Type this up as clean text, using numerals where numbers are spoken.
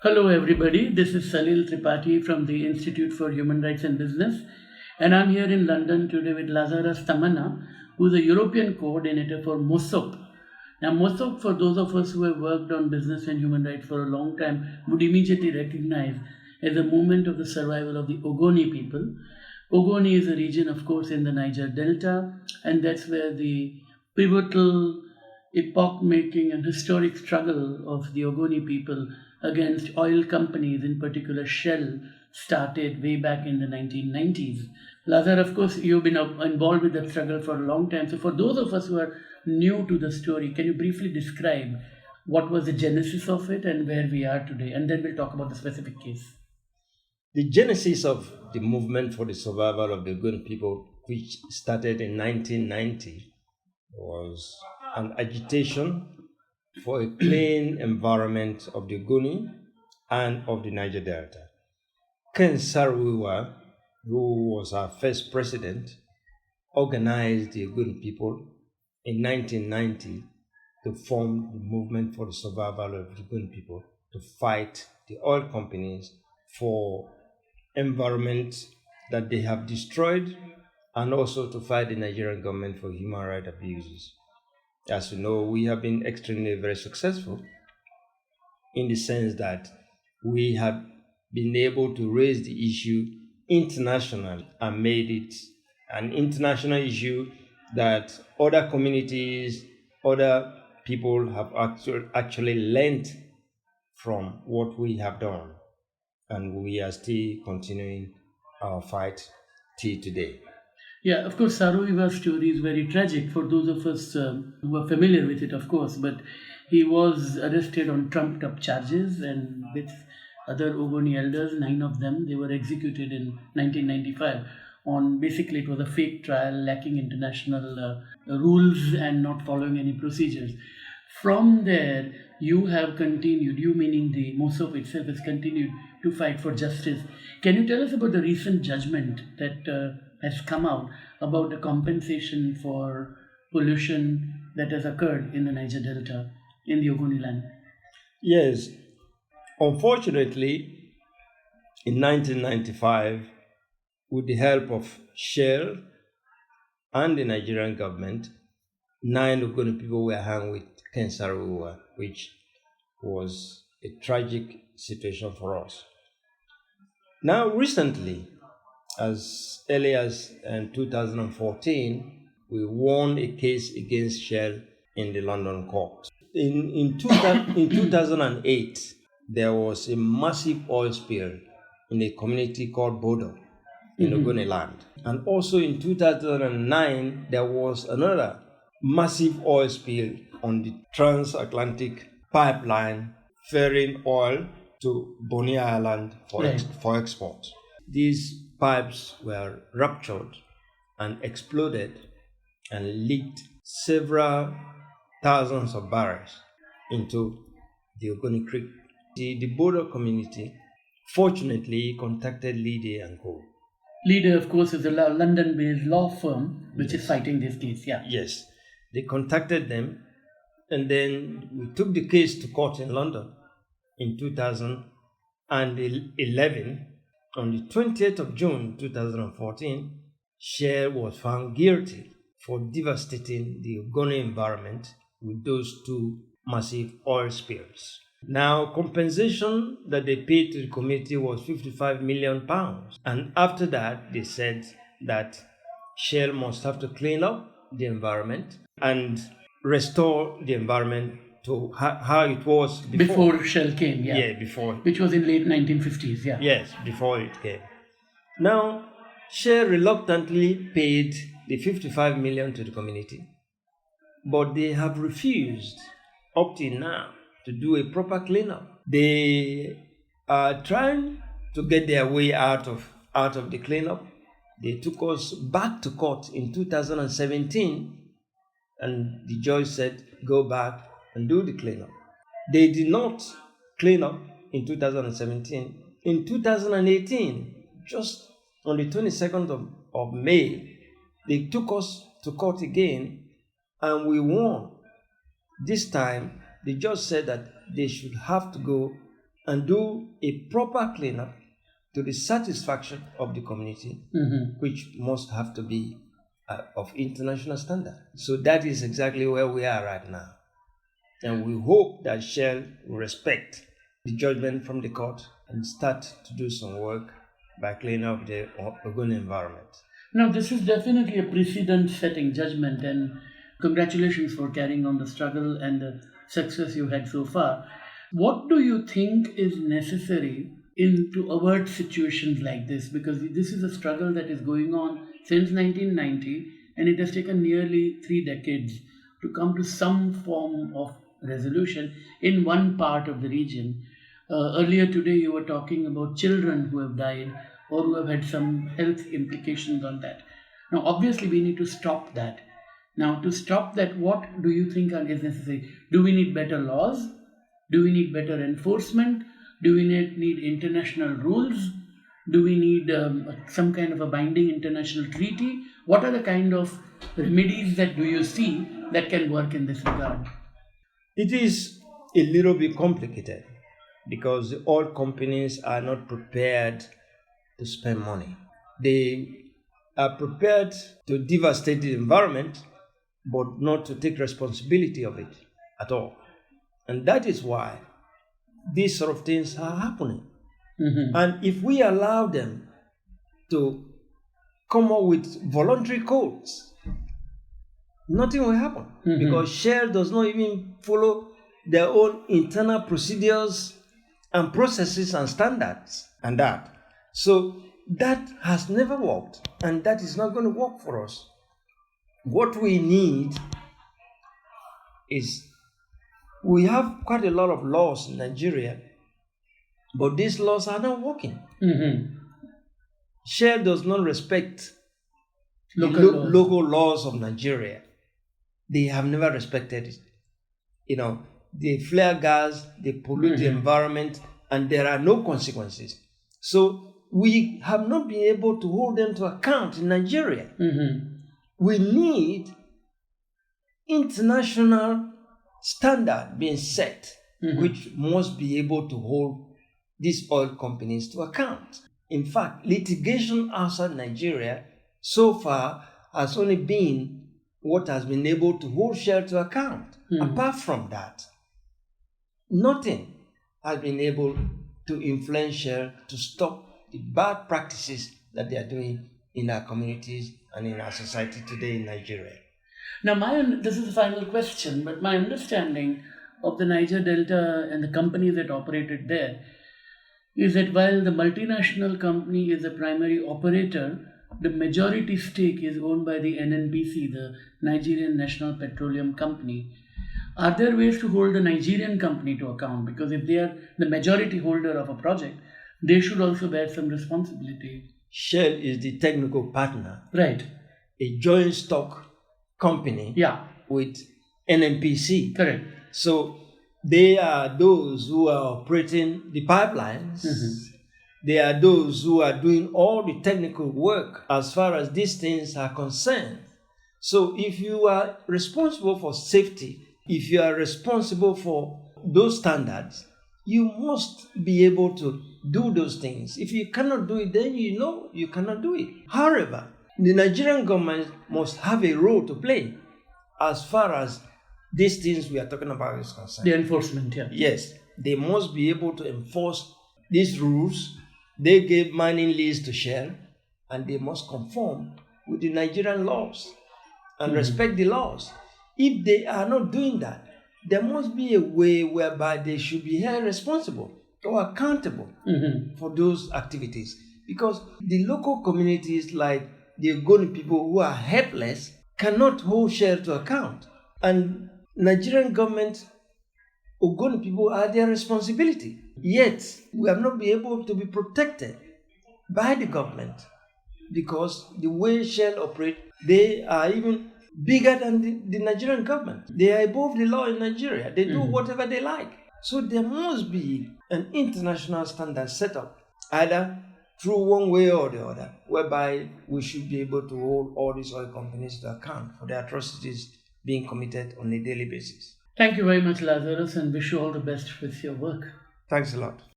Hello, everybody. This is Salil Tripathi from the Institute for Human Rights and Business, and I'm here in London today with Lazarus Tamana, who's a European coordinator for MOSOP. Now, MOSOP, for those of us who have worked on business and human rights for a long time, would immediately recognize as a movement of the survival of the Ogoni people. Ogoni is a region, of course, in the Niger Delta, and that's where the pivotal, epoch making, and historic struggle of the Ogoni people against oil companies, in particular Shell, started way back in the 1990s. Lazar, of course, you've been involved with that struggle for a long time. So, for those of us who are new to the story, can you briefly describe what was the genesis of it and where we are today? And then we'll talk about the specific case. The genesis of the movement for the survival of the Ogoni people, which started in 1990, was an agitation for a clean environment of the Ogoni and of the Niger Delta. Ken Saro-Wiwa, who was our first president, organized the Ogoni people in 1990 to form the movement for the survival of the Ogoni people, to fight the oil companies for environment that they have destroyed, and also to fight the Nigerian government for human rights abuses. As you know, we have been extremely very successful in the sense that we have been able to raise the issue internationally and made it an international issue that other communities, other people have actually learned from what we have done. And we are still continuing our fight till today. Yeah, of course, Saro-Wiwa's story is very tragic for those of us who are familiar with it, of course. But he was arrested on trumped-up charges, and with other Ogoni elders, 9 of them, they were executed in 1995. On basically, it was a fake trial, lacking international rules and not following any procedures. From there, you have continued, you meaning the MOSOP itself, has continued to fight for justice. Can you tell us about the recent judgment that has come out about the compensation for pollution that has occurred in the Niger Delta, in the Ogoni land? Yes. Unfortunately, in 1995, with the help of Shell and the Nigerian government, 9 Ogoni people were hanged with Ken Saro-Wiwa, which was a tragic situation for us. Now, recently, as early as 2014, we won a case against Shell in the London court. In 2008, there was a massive oil spill in a community called Bodo in Ogoni land. And also in 2009, there was another massive oil spill on the transatlantic pipeline ferrying oil to Bonny Island for export. These pipes were ruptured and exploded and leaked several thousands of barrels into the Ogoni Creek. The Bodo community fortunately contacted Lide & Co. Lide, of course, is a London-based law firm which is fighting this case. Yeah. Yes, they contacted them, and then we took the case to court in London in 2011. On the 20th of June 2014, Shell was found guilty for devastating the Ogoni environment with those 2 massive oil spills. Now, compensation that they paid to the community was £55 million. And after that, they said that Shell must have to clean up the environment and restore the environment to how it was Before Shell came, yeah. Yeah, before. Which was in late 1950s, yeah. Yes, before it came. Now, Shell reluctantly paid the 55 million to the community, but they have refused up till now to do a proper cleanup. They are trying to get their way out of the cleanup. They took us back to court in 2017, and the judge said, go back and do the cleanup. They did not clean up in 2017. In 2018, just on the 22nd of May, they took us to court again, and we won. This time, the judge said that they should have to go and do a proper cleanup to the satisfaction of the community, which must have to be of international standard. So that is exactly where we are right now. And we hope that Shell will respect the judgment from the court and start to do some work by cleaning up the Ogoni environment. Now, this is definitely a precedent-setting judgment, and congratulations for carrying on the struggle and the success you had so far. What do you think is necessary to avert situations like this? Because this is a struggle that is going on since 1990, and it has taken nearly 3 decades to come to some form of resolution in one part of the region. Earlier today, you were talking about children who have died or who have had some health implications on that. Now, obviously, we need to stop that. Now, to stop that, what do you think is necessary? Do we need better laws? Do we need better enforcement? Do we need international rules? Do we need some kind of a binding international treaty? What are the kind of remedies that do you see that can work in this regard? It is a little bit complicated because the oil companies are not prepared to spend money. They are prepared to devastate the environment, but not to take responsibility of it at all. And that is why these sort of things are happening. And if we allow them to come up with voluntary codes, nothing will happen because Shell does not even follow their own internal procedures and processes and standards and that. So that has never worked, and that is not going to work for us. What we need is, we have quite a lot of laws in Nigeria, but these laws are not working. Shell does not respect local laws of Nigeria. They have never respected it. You know, they flare gas, they pollute the environment, and there are no consequences. So we have not been able to hold them to account in Nigeria. We need international standard being set, which must be able to hold these oil companies to account. In fact, litigation outside Nigeria so far has only been what has been able to hold Shell to account. Apart from that, nothing has been able to influence Shell to stop the bad practices that they are doing in our communities and in our society today in Nigeria. Now, this is the final question, but my understanding of the Niger Delta and the companies that operated there is that while the multinational company is the primary operator, the majority stake is owned by the NNPC, the Nigerian National Petroleum Company. Are there ways to hold the Nigerian company to account? Because if they are the majority holder of a project, they should also bear some responsibility. Shell is the technical partner. Right. A joint stock company with NNPC. Correct. So they are those who are operating the pipelines. They are those who are doing all the technical work as far as these things are concerned. So if you are responsible for safety, if you are responsible for those standards, you must be able to do those things. If you cannot do it, then you know you cannot do it. However, the Nigerian government must have a role to play as far as these things we are talking about is concerned. The enforcement, Yes, they must be able to enforce these rules. They gave mining lease to Shell, and they must conform with the Nigerian laws and respect the laws. If they are not doing that, there must be a way whereby they should be held responsible or accountable for those activities. Because the local communities like the Ogoni people who are helpless cannot hold Shell to account. And Nigerian government, Ogoni people are their responsibility. Yet, we have not been able to be protected by the government because the way Shell operate, they are even bigger than the Nigerian government. They are above the law in Nigeria. They do whatever they like. So there must be an international standard set up, either through one way or the other, whereby we should be able to hold all these oil companies to account for the atrocities being committed on a daily basis. Thank you very much, Lazarus, and wish you all the best with your work. Thanks a lot.